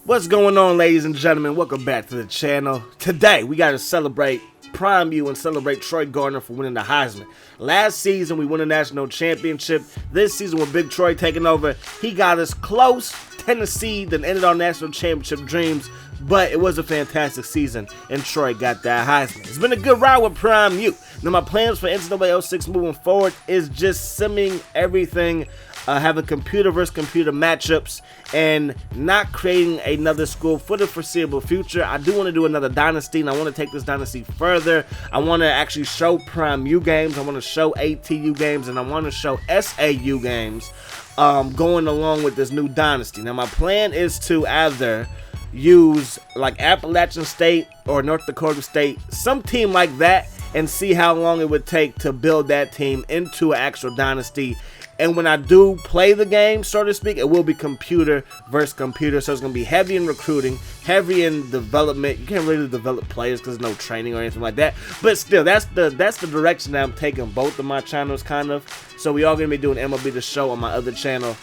What's going on, ladies and gentlemen? Welcome back to the channel. Today, we got to celebrate Prime U and celebrate Troy Gardner for winning the Heisman. Last season, we won a national championship. This season, with Big Troy taking over, he got us close, Tennessee, then ended our national championship dreams. But it was a fantastic season, and Troy got that Heisman. It's been a good ride with Prime U. Now, my plans for NCAA 06 moving forward is just simming everything, having computer versus computer matchups, and not creating another school for the foreseeable future. I do want to do another Dynasty, and I want to take this Dynasty further. I want to actually show Prime U games, I want to show ATU games, and I want to show SAU games going along with this new Dynasty. Now, my plan is to either use like Appalachian State or North Dakota State, some team like that, and see how long it would take to build that team into an actual Dynasty. And when I do play the game, so to speak, it will be computer versus computer. So it's going to be heavy in recruiting, heavy in development. You can't really develop players because there's no training or anything like that. But still, that's the direction that I'm taking both of my channels, kind of. So we are going to be doing MLB The Show on my other channel.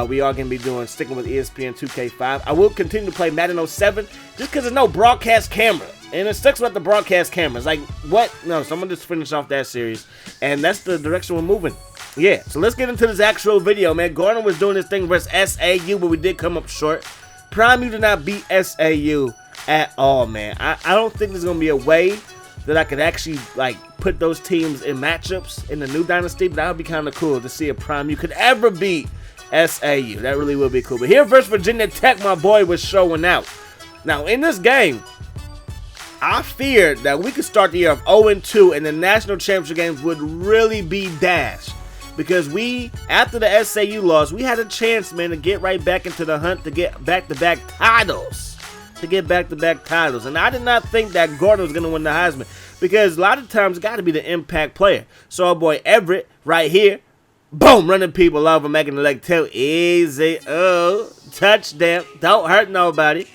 We are going to be sticking with ESPN 2K5. I will continue to play Madden 07 just because there's no broadcast camera. And it sucks about the broadcast cameras. Like, what? No, so I'm going to just finish off that series. And that's the direction we're moving. Yeah, so let's get into this actual video, man. Gardner was doing this thing versus SAU, but we did come up short. Prime U did not beat SAU at all, man. I don't think there's going to be a way that I could actually, like, put those teams in matchups in the new Dynasty, but that would be kind of cool to see if Prime U could ever beat SAU. That really would be cool. But here versus Virginia Tech, my boy was showing out. Now, in this game, I feared that we could start the year of 0-2 and the national championship games would really be dashed. Because we, after the SAU loss, we had a chance, man, to get right back into the hunt to get back-to-back titles. And I did not think that Gardner was going to win the Heisman. Because a lot of times, it's got to be the impact player. So our boy Everett, right here, boom, running people over, making the leg tail. Easy. Oh, touchdown. Don't hurt nobody.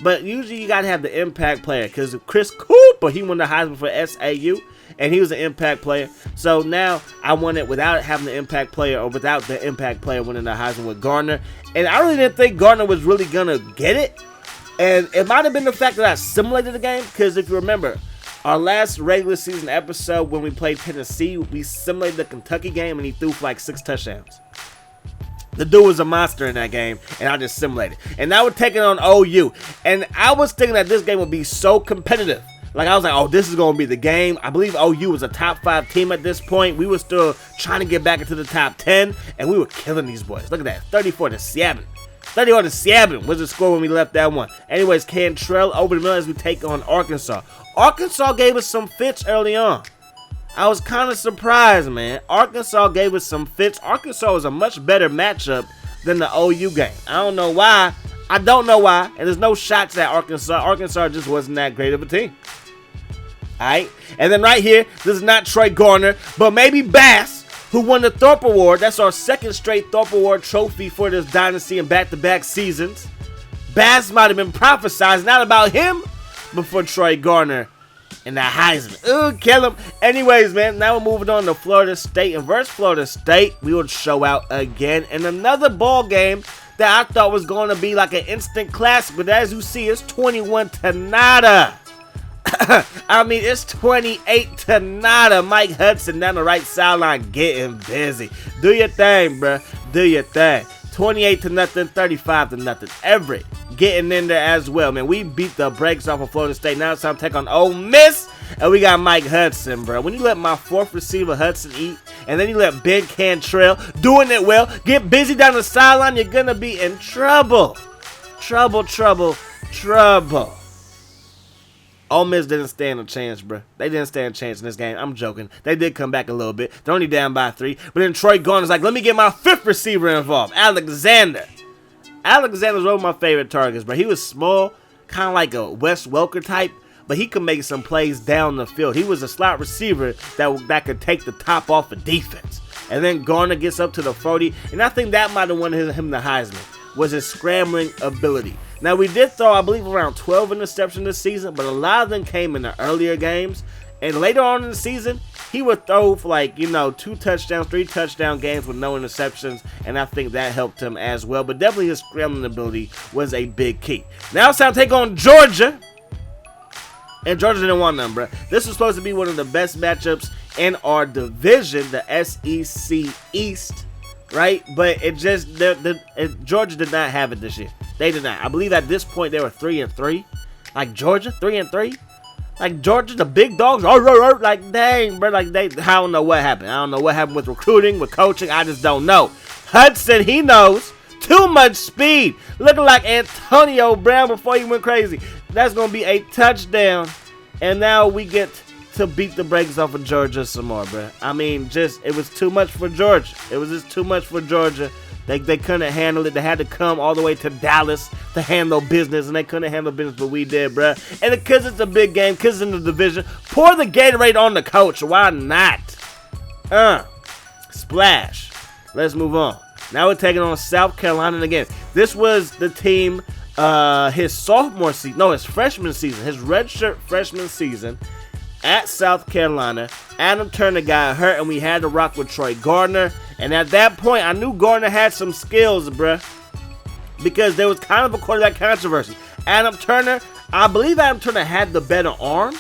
But usually you got to have the impact player. Because Chris Cooper, he won the Heisman for SAU. And he was an impact player. So now I won it without having the impact player or without the impact player winning the Heisman with Gardner. And I really didn't think Gardner was really going to get it. And it might have been the fact that I simulated the game. Because if you remember, our last regular season episode when we played Tennessee, we simulated the Kentucky game and he threw for like 6 touchdowns. The dude was a monster in that game, and I just simulated. And now we're taking on OU. And I was thinking that this game would be so competitive. Like, I was like, oh, this is going to be the game. I believe OU was a top 5 team at this point. We were still trying to get back into the top 10, and we were killing these boys. Look at that, 34-7. 34-7 was the score when we left that one. Anyways, Cantrell over the middle as we take on Arkansas. Arkansas gave us some fits early on. I was kind of surprised, man. Arkansas gave us some fits. Arkansas was a much better matchup than the OU game. I don't know why. I don't know why. And there's no shots at Arkansas. Arkansas just wasn't that great of a team. Alright, and then right here, this is not Troy Gardner, but maybe Bass, who won the Thorpe Award. That's our second straight Thorpe Award trophy for this Dynasty in back-to-back seasons. Bass might have been prophesized, not about him, but for Troy Gardner and the Heisman. Ooh, kill him. Anyways, man, now we're moving on to Florida State. And versus Florida State, we will show out again in another ball game that I thought was going to be like an instant classic. But as you see, it's 21-0. I mean, it's 28-0. Mike Hudson down the right sideline getting busy. Do your thing, bro. Do your thing. 28-0, 35-0. Everett getting in there as well, man. We beat the brakes off of Florida State. Now it's time to take on Ole Miss. And we got Mike Hudson, bro. When you let my 4th receiver Hudson eat, and then you let Ben Cantrell doing it well, get busy down the sideline, you're going to be in trouble. Trouble. Ole Miss didn't stand a chance, bro. They didn't stand a chance in this game. I'm joking. They did come back a little bit. They're only down by 3. But then Troy Gardner's like, let me get my 5th receiver involved, Alexander. Alexander's one of my favorite targets, bro. He was small, kind of like a Wes Welker type, but he could make some plays down the field. He was a slot receiver that could take the top off of defense. And then Gardner gets up to the 40, and I think that might have won him the Heisman, was his scrambling ability. Now, we did throw, I believe, around 12 interceptions this season, but a lot of them came in the earlier games. And later on in the season, he would throw for like, 2 touchdowns, 3 touchdown games with no interceptions, and I think that helped him as well. But definitely his scrambling ability was a big key. Now it's time to take on Georgia. And Georgia didn't want none, bro. This was supposed to be one of the best matchups in our division, the SEC East, right? But it just, Georgia did not have it this year. They did not. I believe at this point they were 3-3. Like Georgia, 3-3. Like Georgia, the big dogs, like dang, bro. Like I don't know what happened. I don't know what happened with recruiting, with coaching. I just don't know. Hudson, he knows. Too much speed. Looking like Antonio Brown before he went crazy. That's going to be a touchdown. And now we get to beat the brakes off of Georgia some more, bro. I mean, it was too much for Georgia. It was just too much for Georgia. They couldn't handle it. They had to come all the way to Dallas to handle business, and they couldn't handle business, but we did, bro. And because it's a big game, because it's in the division, pour the Gatorade on the coach. Why not? Splash. Let's move on. Now we're taking on South Carolina again. This was the team, his sophomore season, no, his freshman season, his redshirt freshman season at South Carolina. Adam Turner got hurt, and we had to rock with Troy Gardner. And at that point, I knew Gardner had some skills, bruh, because there was kind of a quarterback controversy. Adam Turner, I believe Adam Turner had the better arm,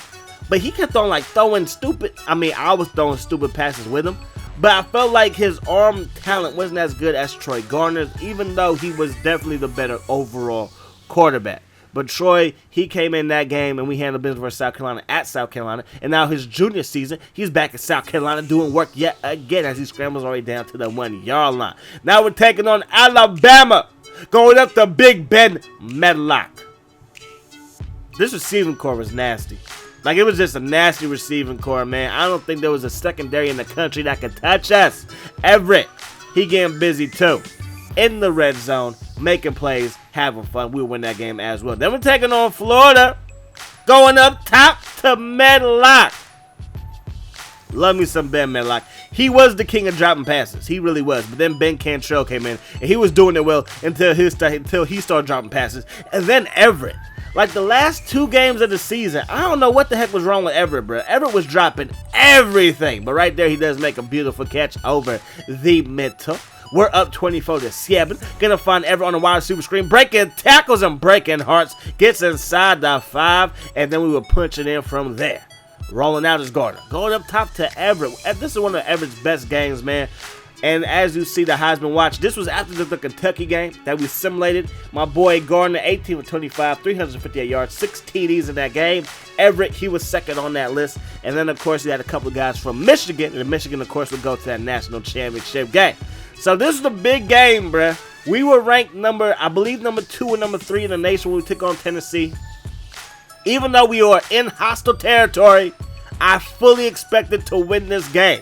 but he kept on throwing stupid. I mean, I was throwing stupid passes with him. But I felt like his arm talent wasn't as good as Troy Gardner's, even though he was definitely the better overall quarterback. But Troy, he came in that game, and we handled business for South Carolina at South Carolina. And now his junior season, he's back at South Carolina doing work yet again as he scrambles all the way down to the 1-yard line. Now we're taking on Alabama, going up to Big Ben Medlock. This receiving core was nasty. Like, it was just a nasty receiving core, man. I don't think there was a secondary in the country that could touch us. Everett, he getting busy too. In the red zone, making plays, having fun. We'll win that game as well. Then we're taking on Florida, going up top to Medlock. Love me some Ben Medlock. He was the king of dropping passes. He really was. But then Ben Cantrell came in, and he was doing it well until he started dropping passes. And then Everett. Like the last 2 games of the season, I don't know what the heck was wrong with Everett, bro. Everett was dropping everything. But right there, he does make a beautiful catch over the middle. We're up 24-7. Gonna find Everett on the wide receiver screen, breaking tackles and breaking hearts. Gets inside the 5, and then we will punch it in from there. Rolling out is Gardner. Going up top to Everett. This is one of Everett's best games, man. And as you see the Heisman watch, this was after the Kentucky game that we simulated. My boy Gardner, 18 for 25, 358 yards, 6 TDs in that game. Everett, he was second on that list. And then, of course, he had a couple of guys from Michigan. And Michigan, of course, would go to that national championship game. So this is a big game, bruh. We were ranked I believe number 2 and number 3 in the nation when we took on Tennessee. Even though we were in hostile territory, I fully expected to win this game.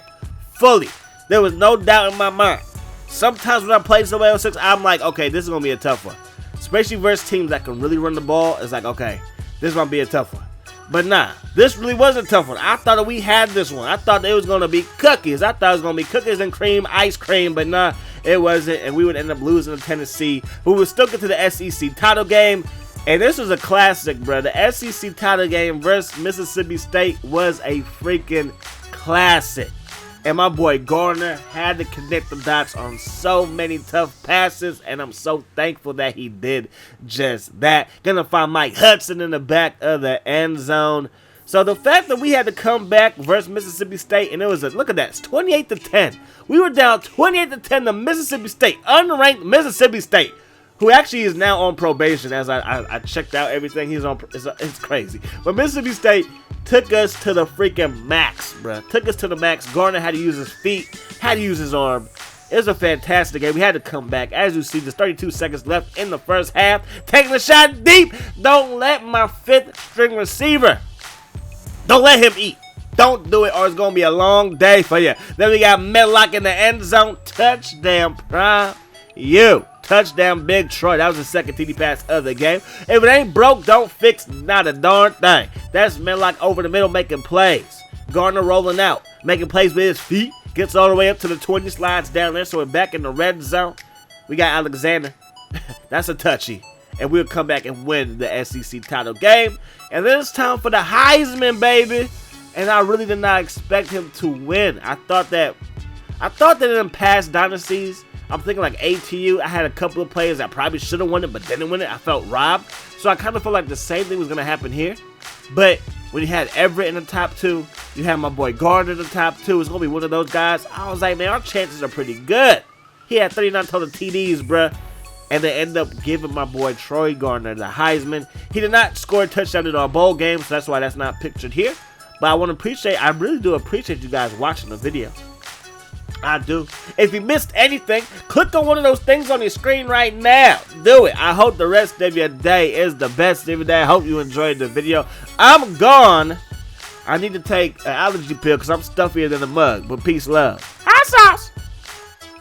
Fully. There was no doubt in my mind. Sometimes when I play somebody else 6, I'm like, okay, this is going to be a tough one. Especially versus teams that can really run the ball. It's like, okay, this is going to be a tough one. But nah, this really was a tough one. I thought that we had this one. I thought it was going to be cookies. I thought it was going to be cookies and cream, ice cream. But nah, it wasn't. And we would end up losing to Tennessee. But we would still get to the SEC title game. And this was a classic, bro. The SEC title game versus Mississippi State was a freaking classic. And my boy Gardner had to connect the dots on so many tough passes. And I'm so thankful that he did just that. Gonna find Mike Hudson in the back of the end zone. So the fact that we had to come back versus Mississippi State, and it was look at that, it's 28-10. We were down 28-10 to Mississippi State, unranked Mississippi State, who actually is now on probation. As I checked out everything, he's on. It's crazy. But Mississippi State took us to the freaking max, bruh. Took us to the max. Gardner had to use his feet, had to use his arm. It was a fantastic game. We had to come back. As you see, there's 32 seconds left in the first half. Taking a shot deep. Don't let my 5th string receiver. Don't let him eat. Don't do it or it's going to be a long day for you. Then we got Medlock in the end zone. Touchdown, prime you. Touchdown, Big Troy. That was the second TD pass of the game. If it ain't broke, don't fix not a darn thing. That's Medlock over the middle making plays. Gardner rolling out, making plays with his feet. Gets all the way up to the 20, slides down there. So we're back in the red zone. We got Alexander. That's a touchy. And we'll come back and win the SEC title game. And then it's time for the Heisman, baby. and I really did not expect him to win. I thought that in past dynasties, I'm thinking like ATU, I had a couple of players that probably should have won it but didn't win it. I felt robbed. So I kind of felt like the same thing was going to happen here. But when you had Everett in the top 2, you had my boy Gardner in the top 2. It's going to be one of those guys. I was like, man, our chances are pretty good. He had 39 total TDs, bruh. And they end up giving my boy Troy Gardner the Heisman. He did not score a touchdown in our bowl game, so that's why that's not pictured here. But I really do appreciate you guys watching the video. I do. If you missed anything, click on one of those things on your screen right now. Do it. I hope the rest of your day is the best of your day. I hope you enjoyed the video. I'm gone. I need to take an allergy pill because I'm stuffier than a mug. But peace, love. Hot sauce.